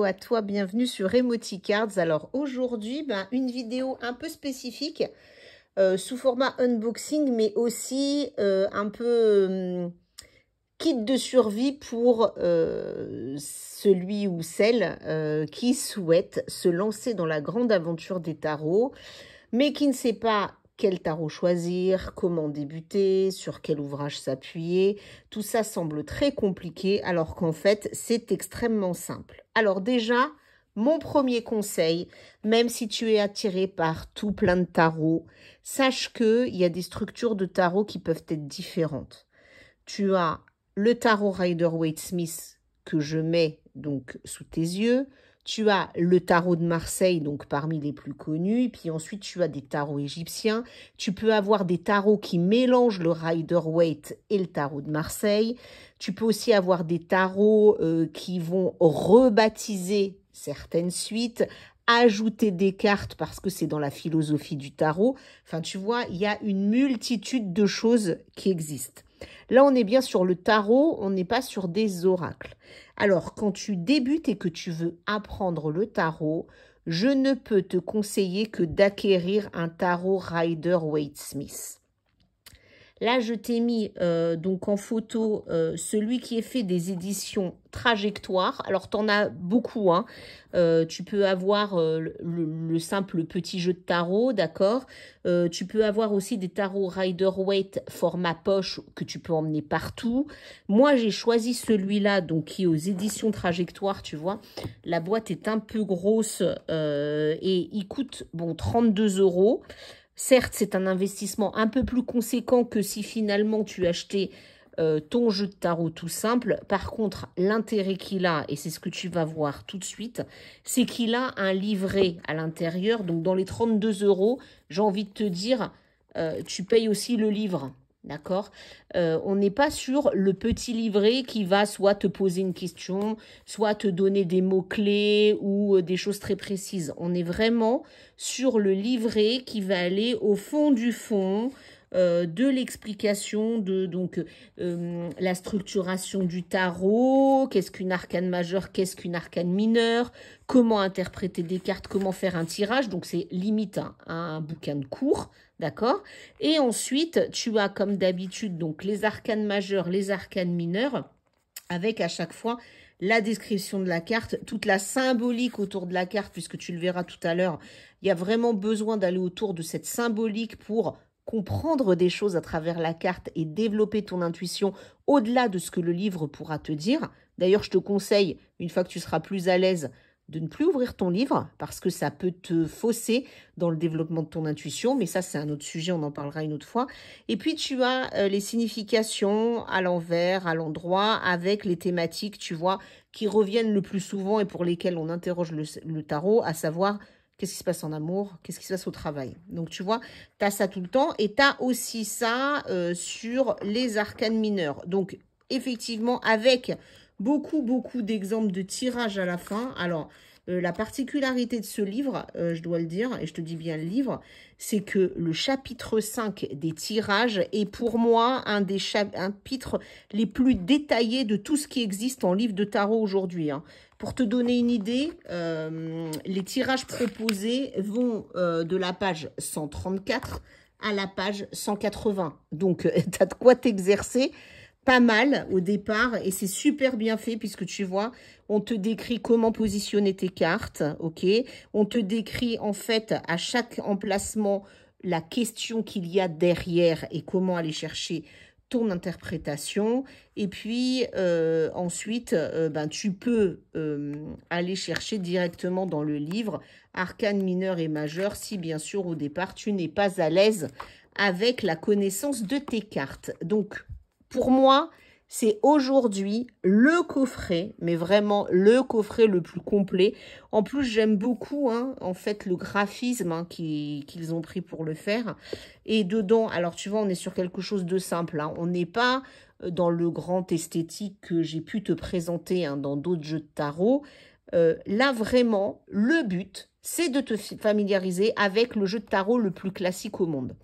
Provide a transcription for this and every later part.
À toi, bienvenue sur Emoticards. Alors aujourd'hui, une vidéo un peu spécifique sous format unboxing, mais aussi un peu kit de survie pour celui ou celle qui souhaite se lancer dans la grande aventure des tarots, mais qui ne sait pas quel tarot choisir, comment débuter, sur quel ouvrage s'appuyer. Tout ça semble très compliqué alors qu'en fait, c'est extrêmement simple. Alors déjà, mon premier conseil, même si tu es attiré par tout plein de tarots, sache qu'il y a des structures de tarot qui peuvent être différentes. Tu as le tarot Rider-Waite-Smith que je mets donc sous tes yeux. Tu as le tarot de Marseille, donc parmi les plus connus. Et puis ensuite, tu as des tarots égyptiens. Tu peux avoir des tarots qui mélangent le Rider-Waite et le tarot de Marseille. Tu peux aussi avoir des tarots qui vont rebaptiser certaines suites, ajouter des cartes parce que c'est dans la philosophie du tarot. Enfin, tu vois, il y a une multitude de choses qui existent. Là, on est bien sur le tarot, on n'est pas sur des oracles. Alors, quand tu débutes et que tu veux apprendre le tarot, je ne peux te conseiller que d'acquérir un tarot Rider-Waite-Smith. Là, je t'ai mis donc en photo celui qui est fait des éditions Trajectoire. Alors, tu en as beaucoup. Hein. Tu peux avoir le simple petit jeu de tarot, d'accord. Tu peux avoir aussi des tarots Rider-Waite format poche que tu peux emmener partout. Moi, j'ai choisi celui-là, donc qui est aux éditions Trajectoire, tu vois. La boîte est un peu grosse et il coûte, bon, 32 €. Certes, c'est un investissement un peu plus conséquent que si finalement tu achetais ton jeu de tarot tout simple. Par contre, l'intérêt qu'il a, et c'est ce que tu vas voir tout de suite, c'est qu'il a un livret à l'intérieur. Donc, dans les 32 €, j'ai envie de te dire, tu payes aussi le livre. D'accord? On n'est pas sur le petit livret qui va soit te poser une question, soit te donner des mots-clés ou des choses très précises. On est vraiment sur le livret qui va aller au fond du fond de l'explication de la structuration du tarot, qu'est-ce qu'une arcane majeure, qu'est-ce qu'une arcane mineure, comment interpréter des cartes, comment faire un tirage. Donc, c'est limite un bouquin de cours. D'accord? Et ensuite, tu as comme d'habitude donc les arcanes majeures, les arcanes mineures, avec à chaque fois la description de la carte, toute la symbolique autour de la carte, puisque tu le verras tout à l'heure. Il y a vraiment besoin d'aller autour de cette symbolique pour comprendre des choses à travers la carte et développer ton intuition au-delà de ce que le livre pourra te dire. D'ailleurs, je te conseille, une fois que tu seras plus à l'aise, de ne plus ouvrir ton livre parce que ça peut te fausser dans le développement de ton intuition. Mais ça, c'est un autre sujet, on en parlera une autre fois. Et puis, tu as les significations à l'envers, à l'endroit, avec les thématiques, tu vois, qui reviennent le plus souvent et pour lesquelles on interroge le tarot, à savoir qu'est-ce qui se passe en amour, qu'est-ce qui se passe au travail. Donc, tu vois, tu as ça tout le temps et tu as aussi ça sur les arcanes mineurs. Donc, effectivement, avec beaucoup d'exemples de tirages à la fin. Alors, la particularité de ce livre, je dois le dire, et je te dis bien le livre, c'est que le chapitre 5 des tirages est pour moi un des chapitres les plus détaillés de tout ce qui existe en livre de tarot aujourd'hui. Hein. Pour te donner une idée, les tirages proposés vont de la page 134 à la page 180. Donc, tu as de quoi t'exercer pas mal au départ et c'est super bien fait puisque tu vois, on te décrit comment positionner tes cartes, ok? On te décrit en fait à chaque emplacement la question qu'il y a derrière et comment aller chercher ton interprétation. Et puis ensuite, tu peux aller chercher directement dans le livre arcane mineur et majeur si bien sûr au départ tu n'es pas à l'aise avec la connaissance de tes cartes. Donc, pour moi, c'est aujourd'hui le coffret, mais vraiment le coffret le plus complet. En plus, j'aime beaucoup, hein, en fait, le graphisme hein, qu'ils ont pris pour le faire. Et dedans, alors tu vois, on est sur quelque chose de simple. Hein. On n'est pas dans le grand esthétique que j'ai pu te présenter hein, dans d'autres jeux de tarot. Là, vraiment, le but, c'est de te familiariser avec le jeu de tarot le plus classique au monde.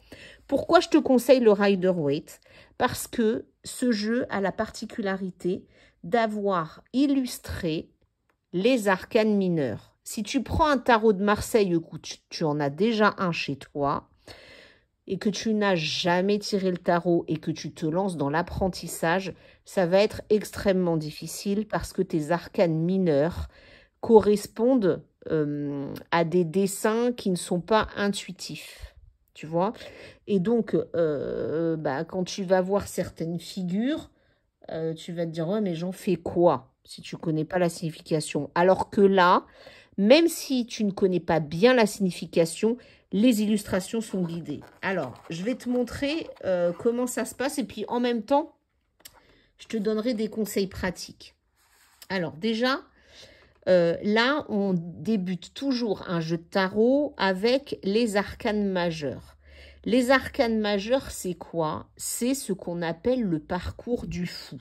Pourquoi je te conseille le Rider-Waite? Parce que ce jeu a la particularité d'avoir illustré les arcanes mineurs. Si tu prends un tarot de Marseille, écoute, tu en as déjà un chez toi, et que tu n'as jamais tiré le tarot et que tu te lances dans l'apprentissage, ça va être extrêmement difficile parce que tes arcanes mineurs correspondent à des dessins qui ne sont pas intuitifs, tu vois. Et donc, quand tu vas voir certaines figures, tu vas te dire, ouais, mais j'en fais quoi si tu ne connais pas la signification? Alors que là, même si tu ne connais pas bien la signification, les illustrations sont guidées. Alors, je vais te montrer comment ça se passe et puis en même temps, je te donnerai des conseils pratiques. Alors déjà, là, on débute toujours un jeu de tarot avec les arcanes majeures. Les arcanes majeures, c'est quoi? C'est ce qu'on appelle le parcours du fou.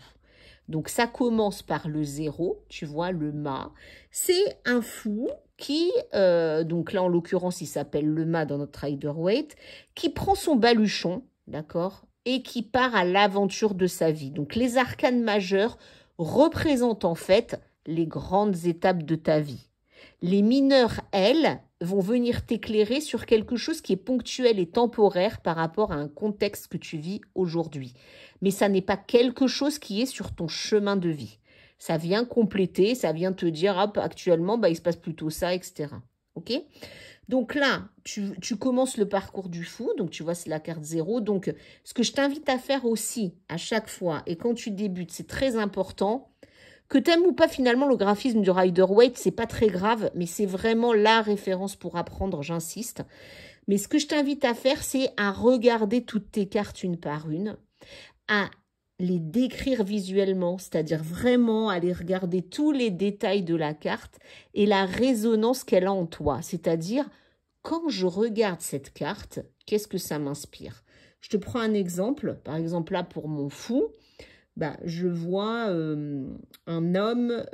Donc, ça commence par le 0, tu vois, le mât. C'est un fou qui, donc là, en l'occurrence, il s'appelle le mât dans notre Rider-Waite, qui prend son baluchon, d'accord, et qui part à l'aventure de sa vie. Donc, les arcanes majeures représentent en fait les grandes étapes de ta vie. Les mineurs, elles, vont venir t'éclairer sur quelque chose qui est ponctuel et temporaire par rapport à un contexte que tu vis aujourd'hui. Mais ça n'est pas quelque chose qui est sur ton chemin de vie. Ça vient compléter, ça vient te dire, hop, actuellement, il se passe plutôt ça, etc. Ok? Donc là, tu commences le parcours du fou, donc tu vois, c'est la carte 0. Donc, ce que je t'invite à faire aussi, à chaque fois, et quand tu débutes, c'est très important. Que tu aimes ou pas finalement le graphisme du Rider-Waite, c'est pas très grave, mais c'est vraiment la référence pour apprendre, j'insiste. Mais ce que je t'invite à faire, c'est à regarder toutes tes cartes une par une, à les décrire visuellement, c'est-à-dire vraiment aller regarder tous les détails de la carte et la résonance qu'elle a en toi. C'est-à-dire, quand je regarde cette carte, qu'est-ce que ça m'inspire? Je te prends un exemple, par exemple là pour mon fou, je vois un homme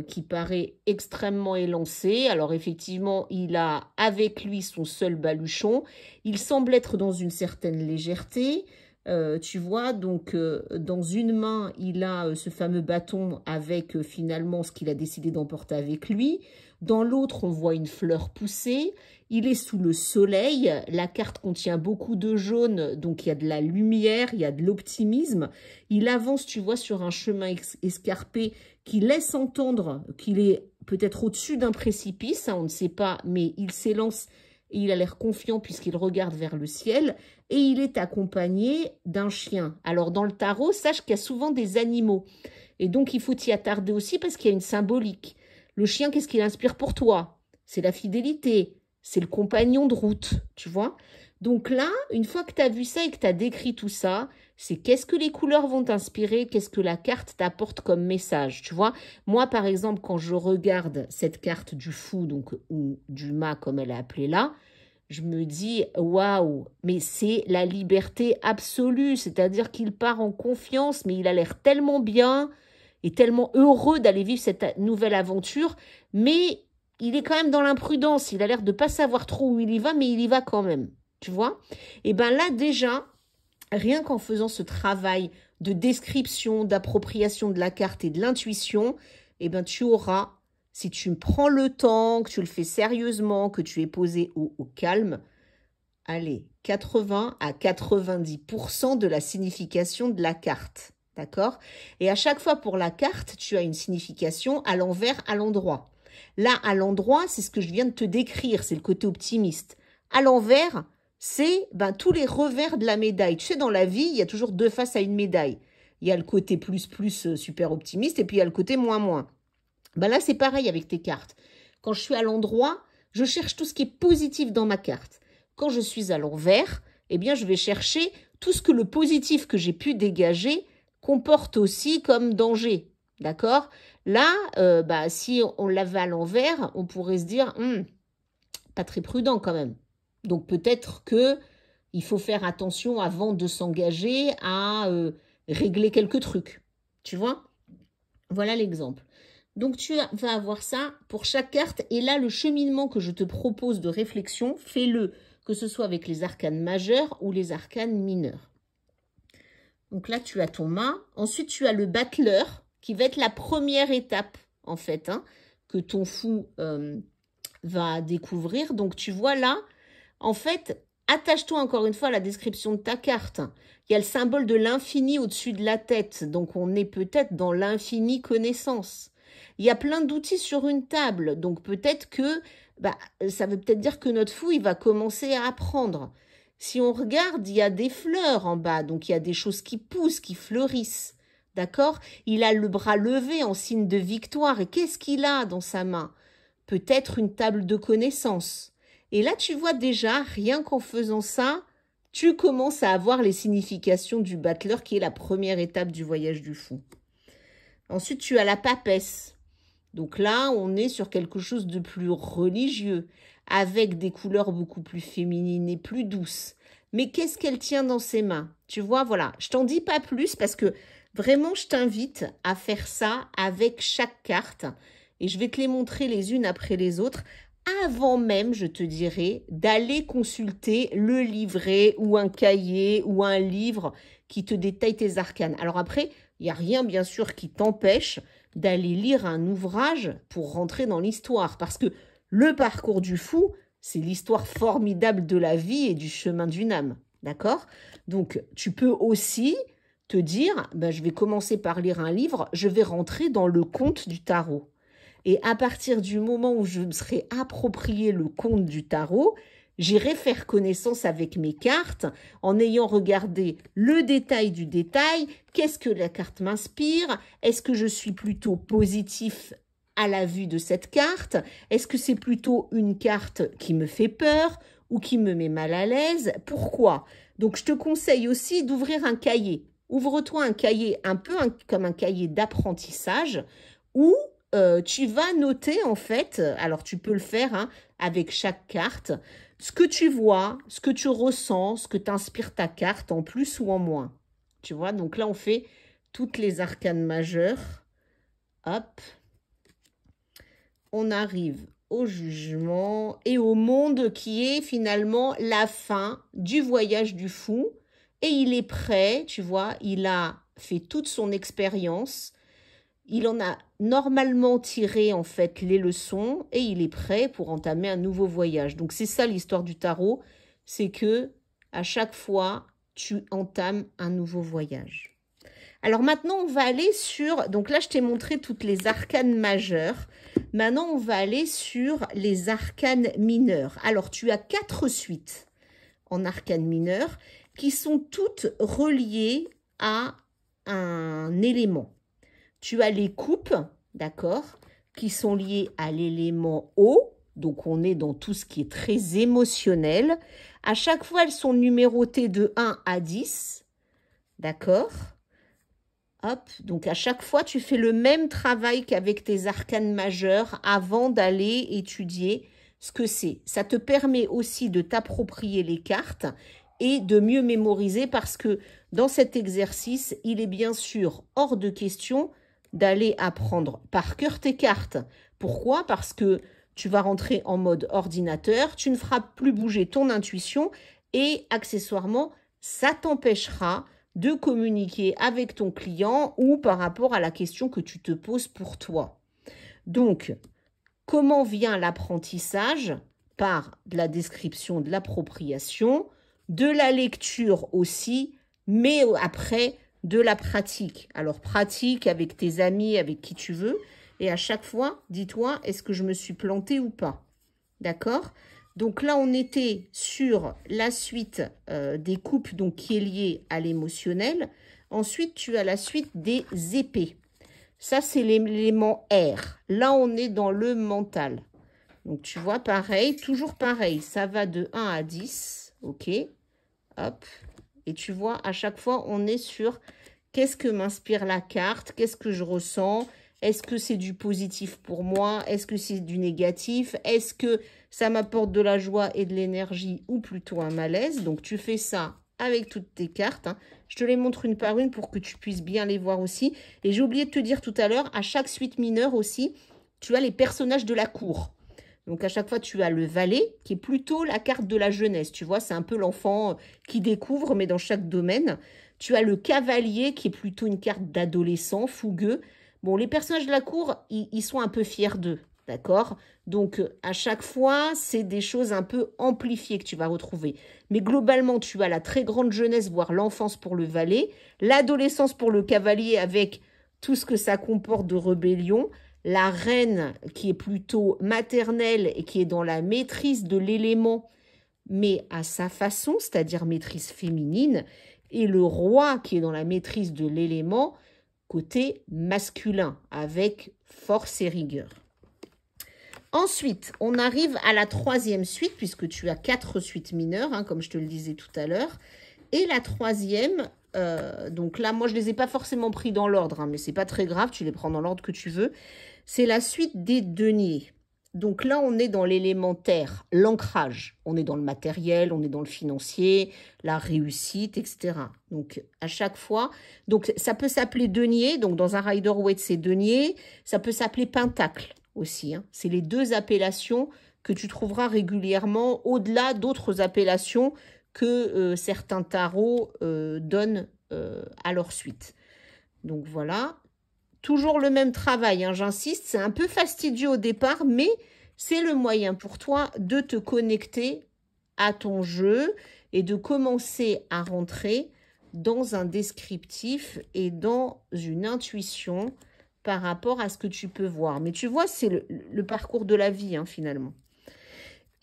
qui paraît extrêmement élancé. Alors effectivement, il a avec lui son seul baluchon. Il semble être dans une certaine légèreté. Tu vois, donc dans une main, il a ce fameux bâton avec finalement ce qu'il a décidé d'emporter avec lui. Dans l'autre, on voit une fleur pousser. Il est sous le soleil. La carte contient beaucoup de jaune, donc il y a de la lumière, il y a de l'optimisme. Il avance, tu vois, sur un chemin escarpé qui laisse entendre qu'il est peut-être au-dessus d'un précipice, hein, on ne sait pas, mais il s'élance et il a l'air confiant puisqu'il regarde vers le ciel. Et il est accompagné d'un chien. Alors, dans le tarot, sache qu'il y a souvent des animaux. Et donc, il faut t'y attarder aussi parce qu'il y a une symbolique. Le chien, qu'est-ce qu'il inspire pour toi? C'est la fidélité. C'est le compagnon de route, tu vois. Donc là, une fois que tu as vu ça et que tu as décrit tout ça, c'est qu'est-ce que les couleurs vont t'inspirer, qu'est-ce que la carte t'apporte comme message, tu vois. Moi, par exemple, quand je regarde cette carte du fou, donc ou du mât, comme elle est appelée là, je me dis, waouh, mais c'est la liberté absolue, c'est-à-dire qu'il part en confiance, mais il a l'air tellement bien et tellement heureux d'aller vivre cette nouvelle aventure, mais il est quand même dans l'imprudence, il a l'air de ne pas savoir trop où il y va, mais il y va quand même, tu vois. Et bien là, déjà, rien qu'en faisant ce travail de description, d'appropriation de la carte et de l'intuition, eh ben tu auras, si tu prends le temps, que tu le fais sérieusement, que tu es posé au calme, allez, 80 à 90% de la signification de la carte, d'accord? Et à chaque fois pour la carte, tu as une signification à l'envers, à l'endroit. Là, à l'endroit, c'est ce que je viens de te décrire, c'est le côté optimiste. À l'envers, c'est tous les revers de la médaille. Tu sais, dans la vie, il y a toujours deux faces à une médaille. Il y a le côté plus, super optimiste, et puis il y a le côté moins. Là, c'est pareil avec tes cartes. Quand je suis à l'endroit, je cherche tout ce qui est positif dans ma carte. Quand je suis à l'envers, eh bien, je vais chercher tout ce que le positif que j'ai pu dégager comporte aussi comme danger. D'accord? Là, si on l'avait à l'envers, on pourrait se dire, pas très prudent quand même. Donc, peut-être qu'il faut faire attention avant de s'engager à régler quelques trucs. Tu vois? Voilà l'exemple. Donc, tu vas avoir ça pour chaque carte. Et là, le cheminement que je te propose de réflexion, fais-le, que ce soit avec les arcanes majeures ou les arcanes mineures. Donc là, tu as ton mât. Ensuite, tu as le battleur, qui va être la première étape, en fait, que ton fou va découvrir. Donc, tu vois là, en fait, attache-toi encore une fois à la description de ta carte. Il y a le symbole de l'infini au-dessus de la tête. Donc, on est peut-être dans l'infini connaissance. Il y a plein d'outils sur une table. Donc, peut-être que ça veut peut-être dire que notre fou, il va commencer à apprendre. Si on regarde, il y a des fleurs en bas. Donc, il y a des choses qui poussent, qui fleurissent. D'accord? Il a le bras levé en signe de victoire. Et qu'est-ce qu'il a dans sa main? Peut-être une table de connaissances. Et là, tu vois déjà, rien qu'en faisant ça, tu commences à avoir les significations du battleur, qui est la première étape du voyage du fou. Ensuite, tu as la papesse. Donc là, on est sur quelque chose de plus religieux, avec des couleurs beaucoup plus féminines et plus douces. Mais qu'est-ce qu'elle tient dans ses mains? Tu vois, voilà, je t'en dis pas plus parce que vraiment, je t'invite à faire ça avec chaque carte. Et je vais te les montrer les unes après les autres, avant même, je te dirais, d'aller consulter le livret ou un cahier ou un livre qui te détaille tes arcanes. Alors après, il n'y a rien, bien sûr, qui t'empêche d'aller lire un ouvrage pour rentrer dans l'histoire. Parce que le parcours du fou, c'est l'histoire formidable de la vie et du chemin d'une âme. D'accord? Donc, tu peux aussi te dire, je vais commencer par lire un livre, je vais rentrer dans le conte du tarot. Et à partir du moment où je me serai approprié le conte du tarot, j'irai faire connaissance avec mes cartes en ayant regardé le détail du détail. Qu'est-ce que la carte m'inspire? Est-ce que je suis plutôt positif à la vue de cette carte? Est-ce que c'est plutôt une carte qui me fait peur ou qui me met mal à l'aise? Pourquoi? Donc, je te conseille aussi d'ouvrir un cahier. Ouvre-toi un cahier un peu comme un cahier d'apprentissage où tu vas noter en fait, alors tu peux le faire avec chaque carte, ce que tu vois, ce que tu ressens, ce que t'inspire ta carte en plus ou en moins. Tu vois, donc là on fait toutes les arcanes majeures. Hop. On arrive au jugement et au monde qui est finalement la fin du voyage du fou. Et il est prêt, tu vois, il a fait toute son expérience. Il en a normalement tiré en fait les leçons et il est prêt pour entamer un nouveau voyage. Donc c'est ça l'histoire du tarot, c'est que à chaque fois tu entames un nouveau voyage. Alors maintenant on va aller sur, donc là je t'ai montré toutes les arcanes majeures. Maintenant on va aller sur les arcanes mineures. Alors tu as 4 suites en arcanes mineures qui sont toutes reliées à un élément. Tu as les coupes, d'accord, qui sont liées à l'élément eau. Donc, on est dans tout ce qui est très émotionnel. À chaque fois, elles sont numérotées de 1 à 10. D'accord? Hop. Donc, à chaque fois, tu fais le même travail qu'avec tes arcanes majeures avant d'aller étudier ce que c'est. Ça te permet aussi de t'approprier les cartes et de mieux mémoriser parce que dans cet exercice, il est bien sûr hors de question d'aller apprendre par cœur tes cartes. Pourquoi? Parce que tu vas rentrer en mode ordinateur, tu ne feras plus bouger ton intuition et accessoirement, ça t'empêchera de communiquer avec ton client ou par rapport à la question que tu te poses pour toi. Donc, comment vient l'apprentissage? Par de la description de l'appropriation, de la lecture aussi, mais après de la pratique. Alors, pratique avec tes amis, avec qui tu veux. Et à chaque fois, dis-toi, est-ce que je me suis plantée ou pas? D'accord? Donc là, on était sur la suite des coupes, donc qui est liée à l'émotionnel. Ensuite, tu as la suite des épées. Ça, c'est l'élément air. Là, on est dans le mental. Donc, tu vois, pareil, toujours pareil. Ça va de 1 à 10. OK. Hop. Et tu vois, à chaque fois, on est sur qu'est-ce que m'inspire la carte, qu'est-ce que je ressens, est-ce que c'est du positif pour moi, est-ce que c'est du négatif, est-ce que ça m'apporte de la joie et de l'énergie ou plutôt un malaise. Donc, tu fais ça avec toutes tes cartes. Je te les montre une par une pour que tu puisses bien les voir aussi. Et j'ai oublié de te dire tout à l'heure, à chaque suite mineure aussi, tu as les personnages de la cour. Donc, à chaque fois, tu as le valet, qui est plutôt la carte de la jeunesse. Tu vois, c'est un peu l'enfant qui découvre, mais dans chaque domaine. Tu as le cavalier, qui est plutôt une carte d'adolescent, fougueux. Bon, les personnages de la cour, ils sont un peu fiers d'eux. D'accord? Donc, à chaque fois, c'est des choses un peu amplifiées que tu vas retrouver. Mais globalement, tu as la très grande jeunesse, voire l'enfance pour le valet, l'adolescence pour le cavalier avec tout ce que ça comporte de rébellion, la reine qui est plutôt maternelle et qui est dans la maîtrise de l'élément, mais à sa façon, c'est-à-dire maîtrise féminine, et le roi qui est dans la maîtrise de l'élément, côté masculin, avec force et rigueur. Ensuite, on arrive à la troisième suite, puisque tu as 4 suites mineures, hein, comme je te le disais tout à l'heure. Et la troisième, donc là, moi, je ne les ai pas forcément pris dans l'ordre, hein, mais ce n'est pas très grave, tu les prends dans l'ordre que tu veux. C'est la suite des deniers. Donc là, on est dans l'élémentaire, l'ancrage. On est dans le matériel, on est dans le financier, la réussite, etc. Donc, à chaque fois, donc ça peut s'appeler denier. Donc, dans un Rider-Waite, c'est denier. Ça peut s'appeler pentacle aussi. Hein. C'est les deux appellations que tu trouveras régulièrement au-delà d'autres appellations que certains tarots donnent à leur suite. Donc, voilà. Toujours le même travail, hein, j'insiste, c'est un peu fastidieux au départ, mais c'est le moyen pour toi de te connecter à ton jeu et de commencer à rentrer dans un descriptif et dans une intuition par rapport à ce que tu peux voir. Mais tu vois, c'est le parcours de la vie, hein, finalement.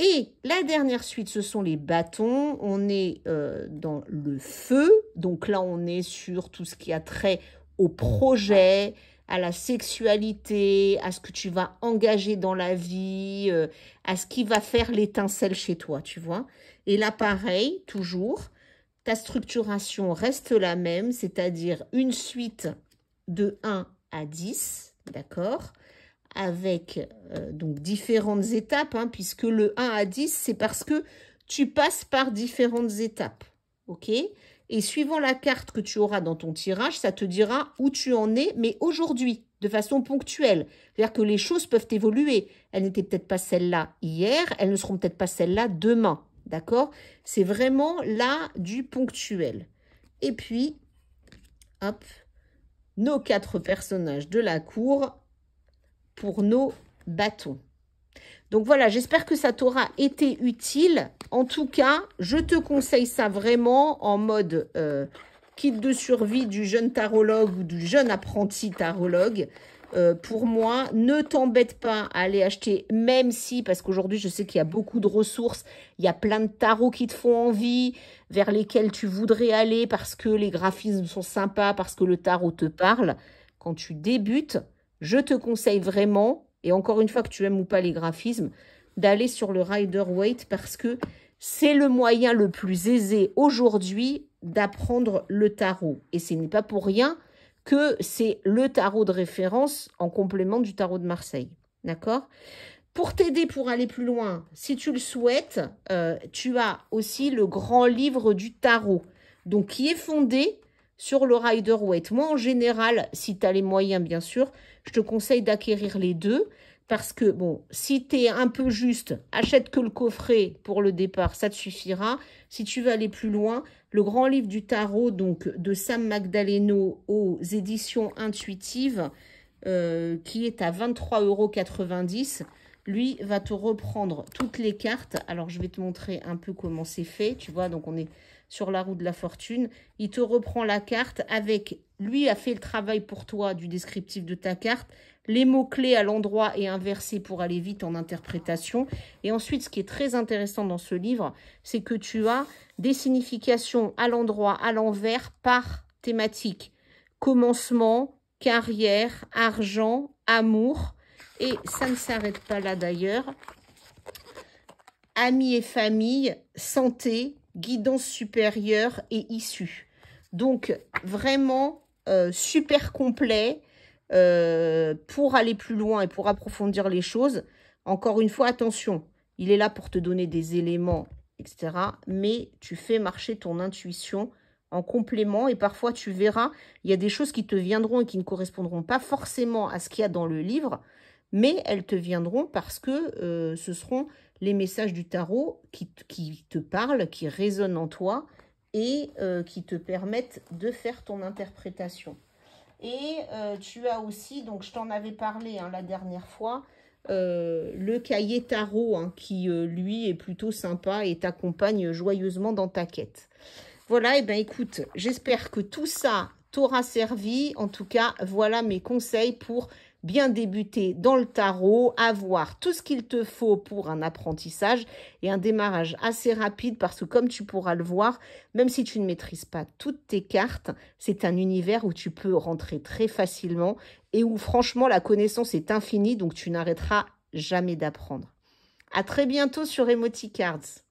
Et la dernière suite, ce sont les bâtons. On est dans le feu. Donc là, on est sur tout ce qui a trait au projet, à la sexualité, à ce que tu vas engager dans la vie, à ce qui va faire l'étincelle chez toi, tu vois. Et là, pareil, toujours, ta structuration reste la même, c'est-à-dire une suite de 1 à 10, d'accord, avec donc différentes étapes, hein, puisque le 1 à 10, c'est parce que tu passes par différentes étapes, ok? Et suivant la carte que tu auras dans ton tirage, ça te dira où tu en es, mais aujourd'hui, de façon ponctuelle. C'est-à-dire que les choses peuvent évoluer. Elles n'étaient peut-être pas celles-là hier, elles ne seront peut-être pas celles-là demain. D'accord? C'est vraiment là du ponctuel. Et puis, hop, nos 4 personnages de la cour pour nos bâtons. Donc voilà, j'espère que ça t'aura été utile. En tout cas, je te conseille ça vraiment en mode kit de survie du jeune tarologue ou du jeune apprenti tarologue. Pour moi, ne t'embête pas à aller acheter, même si, parce qu'aujourd'hui, je sais qu'il y a beaucoup de ressources, il y a plein de tarots qui te font envie, vers lesquels tu voudrais aller parce que les graphismes sont sympas, parce que le tarot te parle. Quand tu débutes, je te conseille vraiment, et encore une fois que tu aimes ou pas les graphismes, d'aller sur le Rider-Waite parce que c'est le moyen le plus aisé aujourd'hui d'apprendre le tarot. Et ce n'est pas pour rien que c'est le tarot de référence en complément du tarot de Marseille. D'accord? Pour t'aider pour aller plus loin, si tu le souhaites, tu as aussi le grand livre du tarot, donc qui est fondé sur le Rider-Waite. Moi, en général, si tu as les moyens, bien sûr, je te conseille d'acquérir les deux. Parce que, bon, si tu es un peu juste, achète que le coffret pour le départ, ça te suffira. Si tu veux aller plus loin, le grand livre du tarot, donc de Sam Magdaleno aux éditions intuitives, qui est à 23,90 €, lui va te reprendre toutes les cartes. Alors, je vais te montrer un peu comment c'est fait. Tu vois, donc on est sur la roue de la fortune. Il te reprend la carte avec... Lui a fait le travail pour toi du descriptif de ta carte. Les mots-clés à l'endroit et inversés pour aller vite en interprétation. Et ensuite, ce qui est très intéressant dans ce livre, c'est que tu as des significations à l'endroit, à l'envers, par thématique. Commencement, carrière, argent, amour. Et ça ne s'arrête pas là d'ailleurs. Amis et famille, santé, guidance supérieure et issue. Donc, vraiment super complet pour aller plus loin et pour approfondir les choses. Encore une fois, attention, il est là pour te donner des éléments, etc. Mais tu fais marcher ton intuition en complément et parfois tu verras, il y a des choses qui te viendront et qui ne correspondront pas forcément à ce qu'il y a dans le livre, mais elles te viendront parce que ce seront les messages du tarot qui te parlent, qui résonnent en toi et qui te permettent de faire ton interprétation. Et tu as aussi, donc je t'en avais parlé hein, la dernière fois, le cahier tarot, hein, qui, lui, est plutôt sympa et t'accompagne joyeusement dans ta quête. Voilà, et bien écoute, j'espère que tout ça t'aura servi. En tout cas, voilà mes conseils pour bien débuter dans le tarot, avoir tout ce qu'il te faut pour un apprentissage et un démarrage assez rapide parce que comme tu pourras le voir, même si tu ne maîtrises pas toutes tes cartes, c'est un univers où tu peux rentrer très facilement et où franchement la connaissance est infinie, donc tu n'arrêteras jamais d'apprendre. À très bientôt sur Emoticards.